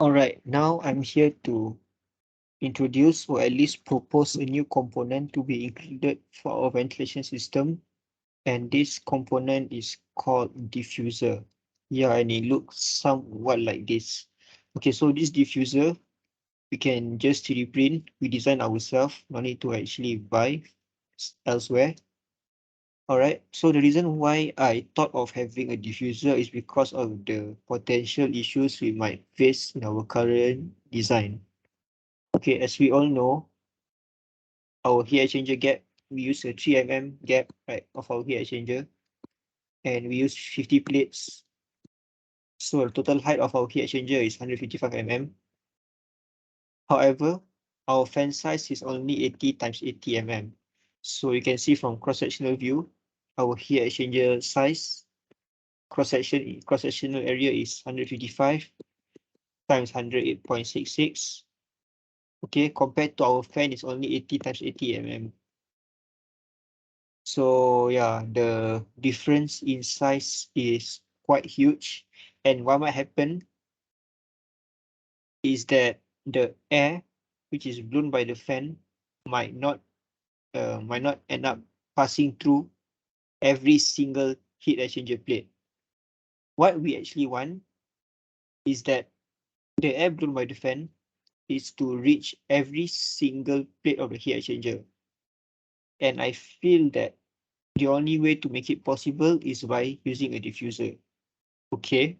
Alright, now I'm here to introduce or at least propose a new component to be included for our ventilation system. And this component is called diffuser. Yeah, and it looks somewhat like this. Okay, so this diffuser, we can just 3D print, we design ourselves, no need to actually buy elsewhere. Alright, so the reason why I thought of having a diffuser is because of the potential issues we might face in our current design. Okay, as we all know, our heat exchanger gap, we use a 3 mm gap, right, of our heat exchanger, and we use 50 plates. So the total height of our heat exchanger is 155 mm. However, our fan size is only 80 times 80 mm. So you can see from cross-sectional view, our heat exchanger size, cross-sectional area is 155 times 108.66. Okay, compared to our fan is only 80 times 80 mm. So yeah, the difference in size is quite huge. And what might happen is that the air which is blown by the fan might not end up passing through every single heat exchanger plate. What we actually want is that the air blown by the fan is to reach every single plate of the heat exchanger. And I feel that the only way to make it possible is by using a diffuser. Okay.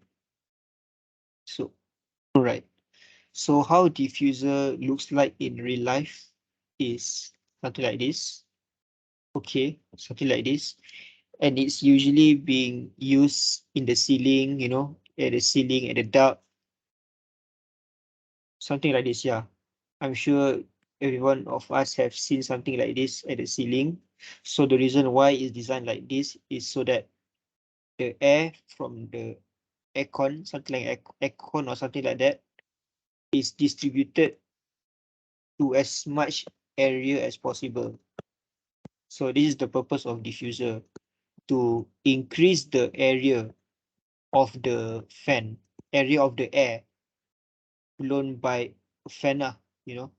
So, all right. So how diffuser looks like in real life is something like this. Okay, something like this. And it's usually being used in the ceiling, you know, at the ceiling, at the duct, something like this, yeah. I'm sure every one of us have seen something like this at the ceiling. So the reason why it's designed like this is so that the air from the aircon, something like aircon or something like that, is distributed to as much area as possible. So this is the purpose of diffuser, to increase the area of the fan, area of the air blown by fan, you know.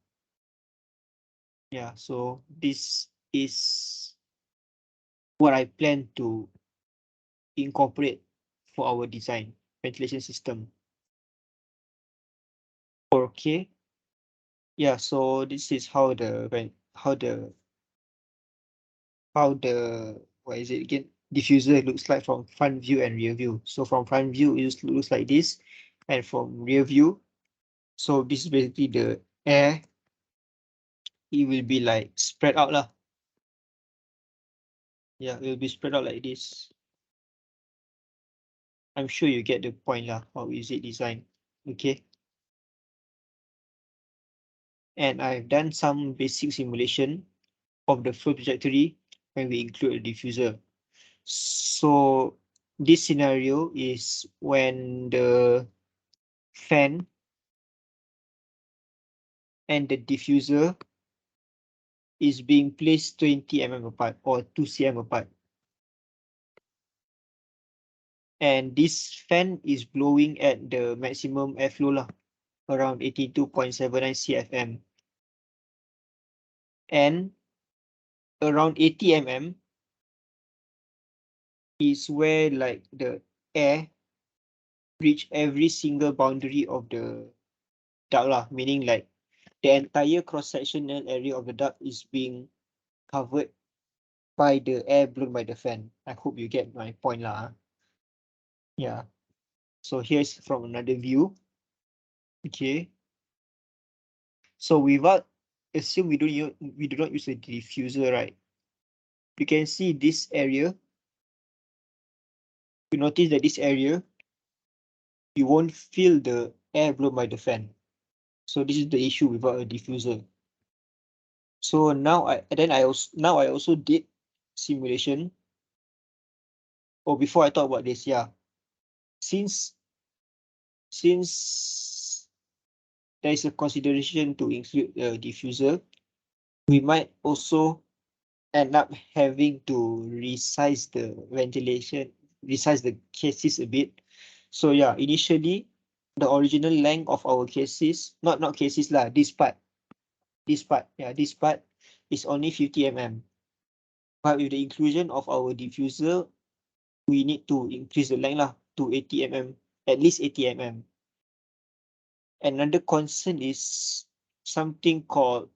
Yeah, so this is what I plan to incorporate for our design ventilation system. Okay. Yeah, so this is how the what is it again? Diffuser looks like from front view and rear view. So from front view, it looks like this, and from rear view, so this is basically the air. It will be like spread out lah. Yeah, it will be spread out like this. I'm sure you get the point lah. How is it designed? Okay. And I've done some basic simulation of the flow trajectory when we include a diffuser. So this scenario is when the fan and the diffuser is being placed 20 mm apart or 2 cm apart. And this fan is blowing at the maximum airflow lah, around 82.79 CFM. And around 80 mm is where like the air reach every single boundary of the duct lah, meaning like the entire cross-sectional area of the duct is being covered by the air blown by the fan. I hope you get my point lah. Yeah. So here's from another view. Okay. So without assume we do not use a diffuser, right? You can see this area. You notice that this area, you won't feel the air blown by the fan. So this is the issue without a diffuser. So now I also did simulation. Oh, before I talk about this, yeah. Since there is a consideration to include a diffuser, we might also end up having to resize the ventilation, resize the cases a bit. So yeah, initially the original length of our cases, not cases lah, this part is only 50 mm. But with the inclusion of our diffuser, we need to increase the length lah to 80 mm, at least 80 mm. Another concern is something called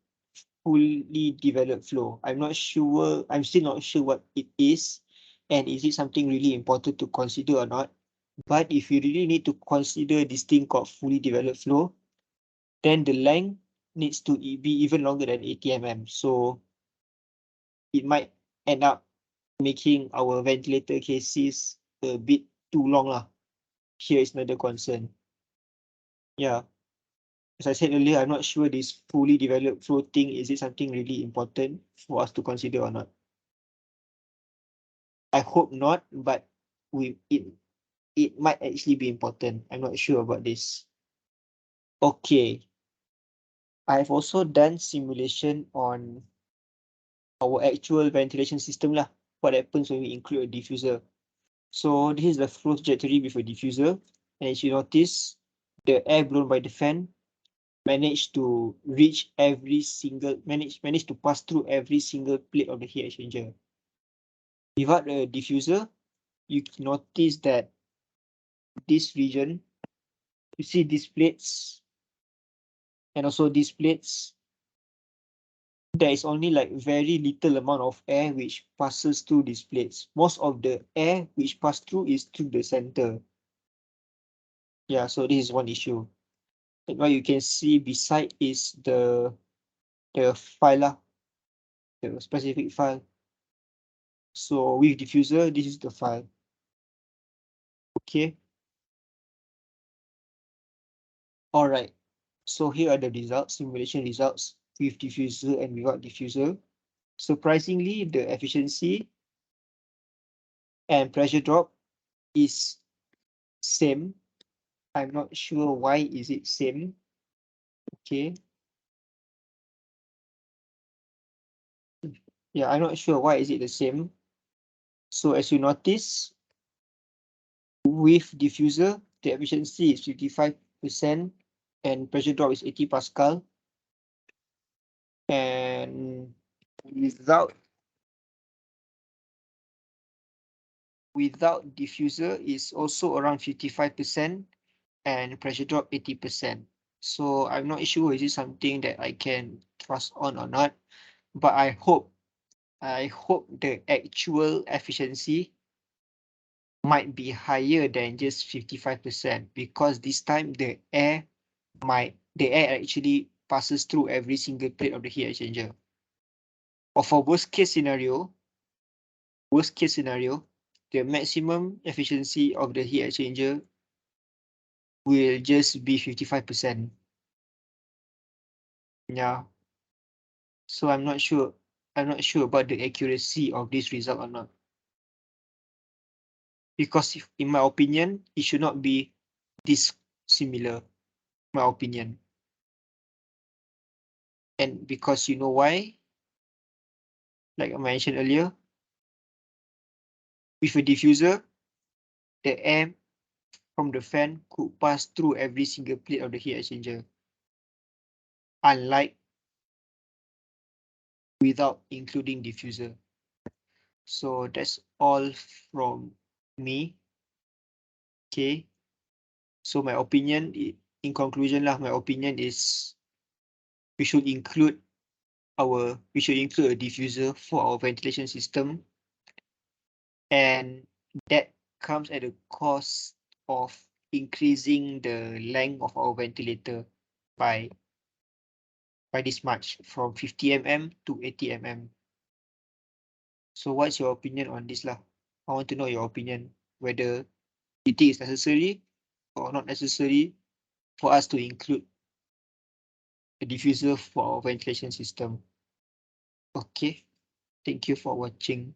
fully developed flow. I'm still not sure what it is, and is it something really important to consider or not. But if you really need to consider this thing called fully developed flow, then the length needs to be even longer than 80 mm. So it might end up making our ventilator cases a bit too long lah. Here is another concern. Yeah. As I said earlier, I'm not sure this fully developed flow thing, is it something really important for us to consider or not? I hope not, but it might actually be important. I'm not sure about this. Okay. I've also done simulation on our actual ventilation system lah. What happens when we include a diffuser? So this is the flow trajectory with a diffuser. And as you notice, the air blown by the fan managed to pass through every single plate of the heat exchanger. Without a diffuser, you notice that this region, you see these plates and also these plates, there is only like very little amount of air which passes through these plates. Most of the air which pass through is through the center. Yeah, so this is one issue. And what you can see beside is the file, the specific file. So with diffuser, this is the file. Okay. All right. So here are the results, simulation results with diffuser and without diffuser. Surprisingly, the efficiency and pressure drop is same. I'm not sure why is it same. Okay. Yeah, I'm not sure why is it the same. So as you notice, with diffuser, the efficiency is 55% and pressure drop is 80 Pascal. And without diffuser is also around 55% and pressure drop 80%. So I'm not sure is it something that I can trust on or not, but I hope the actual efficiency might be higher than just 55% because this time the air actually passes through every single plate of the heat exchanger. Or for worst case scenario, the maximum efficiency of the heat exchanger will just be 55%. Yeah. So I'm not sure about the accuracy of this result or not. Because in my opinion, it should not be this similar, my opinion. And because you know why? Like I mentioned earlier, with a diffuser, the air from the fan could pass through every single plate of the heat exchanger. Unlike without including diffuser. So that's all from me. Okay. So my opinion, in conclusion lah, my opinion is we should include a diffuser for our ventilation system, and that comes at the cost of increasing the length of our ventilator by this much, from 50 mm to 80 mm. So what's your opinion on this lah? I want to know your opinion, whether you think it's necessary or not necessary for us to include a diffuser for our ventilation system. Okay, thank you for watching.